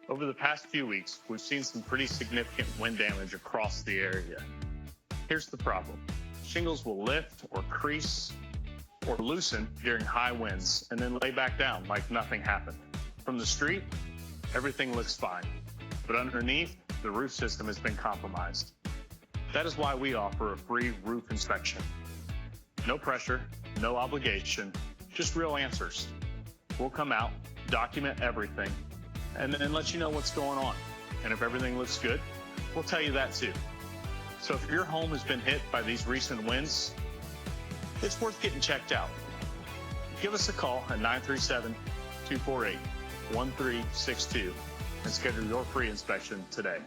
Over the past few weeks, we've seen some pretty significant wind damage across the area. Here's the problem. Shingles will lift or crease or loosen during high winds and then lay back down like nothing happened. From the street, everything looks fine, but underneath, the roof system has been compromised. That is why we offer a free roof inspection. No pressure, no obligation, just real answers. We'll come out, document everything, and then let you know what's going on. And if everything looks good, we'll tell you that too. So if your home has been hit by these recent winds, it's worth getting checked out. Give us a call at 937-248-1362 and schedule your free inspection today.